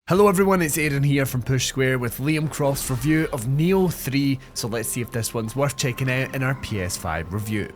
Hello everyone, it's Aaron here from Push Square with Liam Croft's review of Nioh 3, so let's see if this one's worth checking out in our PS5 review.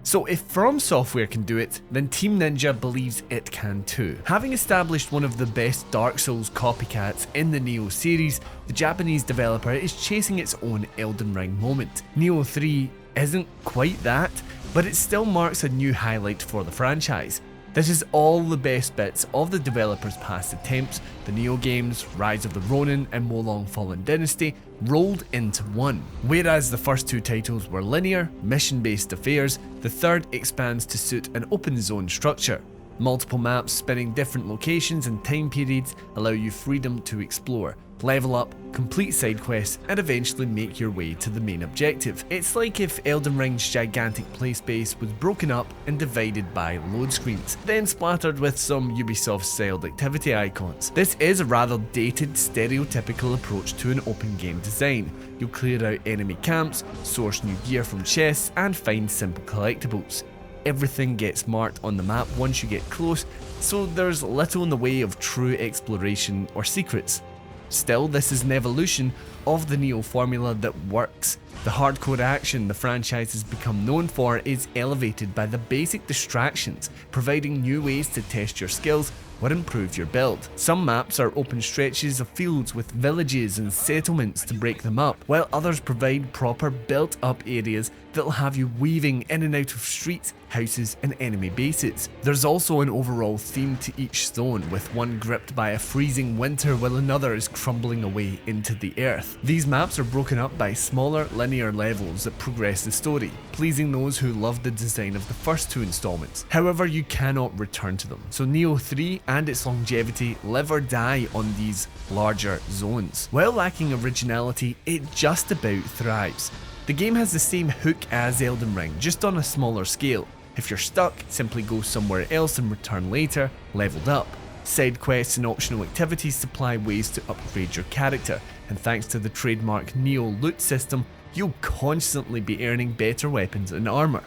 So if From Software can do it, then Team Ninja believes it can too. Having established one of the best Dark Souls copycats in the Nioh series, the Japanese developer is chasing its own Elden Ring moment. Nioh 3 isn't quite that, but it still marks a new highlight for the franchise. This is all the best bits of the developer's past attempts, the Nioh games, Rise of the Ronin and Wo Long Fallen Dynasty, rolled into one. Whereas the first two titles were linear, mission-based affairs, the third expands to suit an open zone structure. Multiple maps spanning different locations and time periods allow you freedom to explore, level up, complete side quests, and eventually make your way to the main objective. It's like if Elden Ring's gigantic play space was broken up and divided by load screens, then splattered with some Ubisoft-styled activity icons. This is a rather dated, stereotypical approach to an open game design. You'll clear out enemy camps, source new gear from chests, and find simple collectibles. Everything gets marked on the map once you get close, so there's little in the way of true exploration or secrets. Still, this is an evolution of the Nioh formula that works. The hardcore action the franchise has become known for is elevated by the basic distractions, providing new ways to test your skills or improve your build. Some maps are open stretches of fields with villages and settlements to break them up, while others provide proper built-up areas that'll have you weaving in and out of streets, houses and enemy bases. There's also an overall theme to each zone, with one gripped by a freezing winter while another is crumbling away into the earth. These maps are broken up by smaller linear levels that progress the story, pleasing those who loved the design of the first two installments. However, you cannot return to them, so Nioh 3 and its longevity live or die on these larger zones. While lacking originality, it just about thrives. The game has the same hook as Elden Ring, just on a smaller scale. If you're stuck, simply go somewhere else and return later, leveled up. Side quests and optional activities supply ways to upgrade your character, and thanks to the trademark Nioh loot system, you'll constantly be earning better weapons and armour.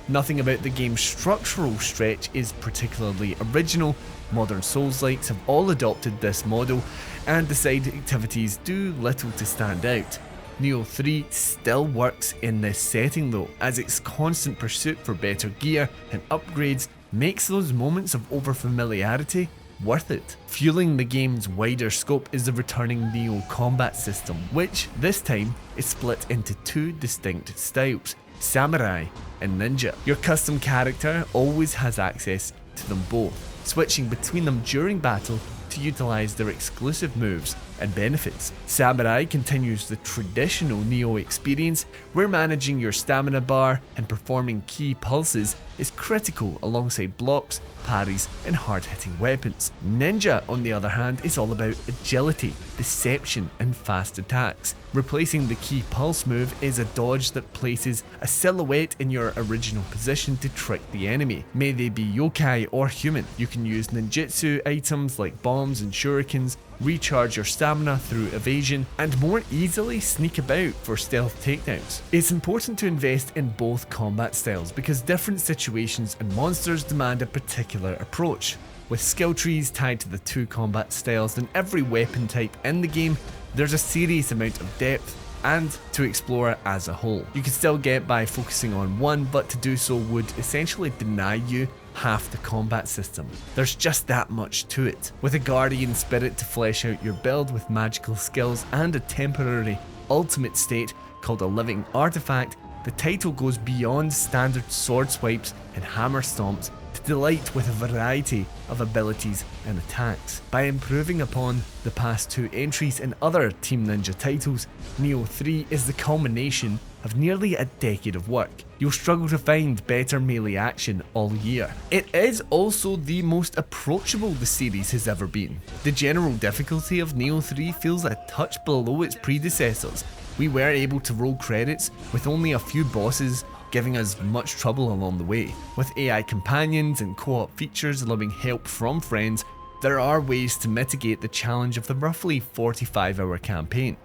Nothing about the game's structural stretch is particularly original. Modern Souls-likes have all adopted this model, and the side activities do little to stand out. Nioh 3 still works in this setting though, as its constant pursuit for better gear and upgrades makes those moments of overfamiliarity worth it. Fueling the game's wider scope is the returning Nioh combat system, which this time is split into two distinct styles: Samurai and Ninja. Your custom character always has access to them both, switching between them during battle to utilise their exclusive moves and benefits. Samurai continues the traditional Nioh experience, where managing your stamina bar and performing key pulses is critical alongside blocks, parries and hard-hitting weapons. Ninja, on the other hand, is all about agility, deception and fast attacks. Replacing the key pulse move is a dodge that places a silhouette in your original position to trick the enemy. May they be yokai or human. You can use ninjutsu items like bombs and shurikens, recharge your stamina through evasion, and more easily sneak about for stealth takedowns. It's important to invest in both combat styles because different situations and monsters demand a particular approach. With skill trees tied to the two combat styles and every weapon type in the game, there's a serious amount of depth and to explore as a whole. You can still get by focusing on one, but to do so would essentially deny you half the combat system. There's just that much to it. With a guardian spirit to flesh out your build with magical skills and a temporary ultimate state called a living artifact, the title goes beyond standard sword swipes and hammer stomps to delight with a variety of abilities and attacks. By improving upon the past two entries in other Team Ninja titles, Nioh 3 is the culmination of nearly a decade of work. You'll struggle to find better melee action all year. It is also the most approachable the series has ever been. The general difficulty of Nioh 3 feels a touch below its predecessors. We were able to roll credits with only a few bosses giving us much trouble along the way. With AI companions and co-op features allowing help from friends, there are ways to mitigate the challenge of the roughly 45-hour campaign.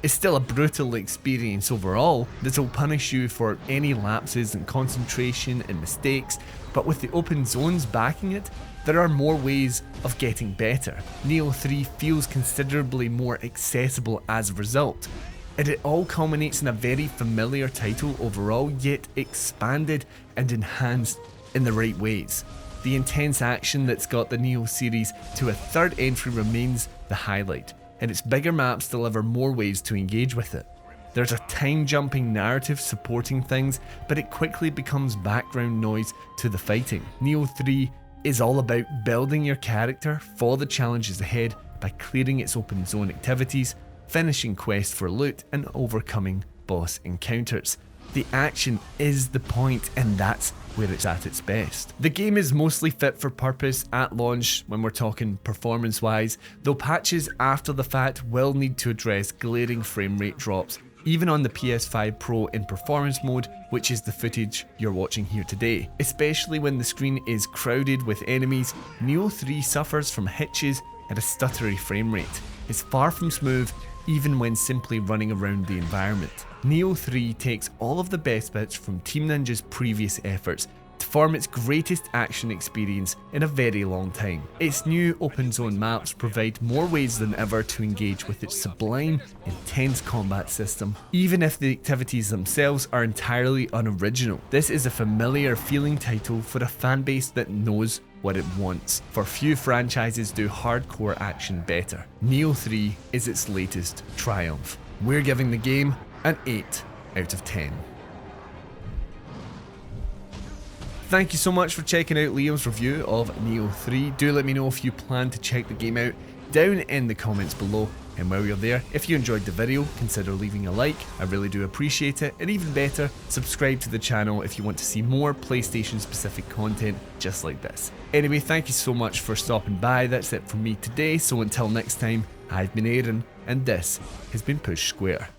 It's still a brutal experience overall that'll punish you for any lapses in concentration and mistakes, but with the open zones backing it, there are more ways of getting better. Nioh 3 feels considerably more accessible as a result, and it all culminates in a very familiar title overall, yet expanded and enhanced in the right ways. The intense action that's got the Nioh series to a third entry remains the highlight, and its bigger maps deliver more ways to engage with it. There's a time-jumping narrative supporting things, but it quickly becomes background noise to the fighting. Nioh 3 is all about building your character for the challenges ahead by clearing its open zone activities, finishing quests for loot, and overcoming boss encounters. The action is the point, and that's where it's at its best. The game is mostly fit for purpose at launch when we're talking performance wise, though patches after the fact will need to address glaring frame rate drops, even on the PS5 Pro in performance mode, which is the footage you're watching here today. Especially when the screen is crowded with enemies, Nioh 3 suffers from hitches and a stuttery frame rate. It's far from smooth, even when simply running around the environment. Nioh 3 takes all of the best bits from Team Ninja's previous efforts to form its greatest action experience in a very long time. Its new open zone maps provide more ways than ever to engage with its sublime, intense combat system, even if the activities themselves are entirely unoriginal. This is a familiar feeling title for a fanbase that knows what it wants, for few franchises do hardcore action better. Nioh 3 is its latest triumph. We're giving the game an 8 out of 10. Thank you so much for checking out Liam's review of Nioh 3. Do let me know if you plan to check the game out down in the comments below. And while you're there, if you enjoyed the video, consider leaving a like. I really do appreciate it. And even better, subscribe to the channel if you want to see more PlayStation specific content just like this. Anyway, thank you so much for stopping by. That's it from me today. So until next time, I've been Aaron, and this has been Push Square.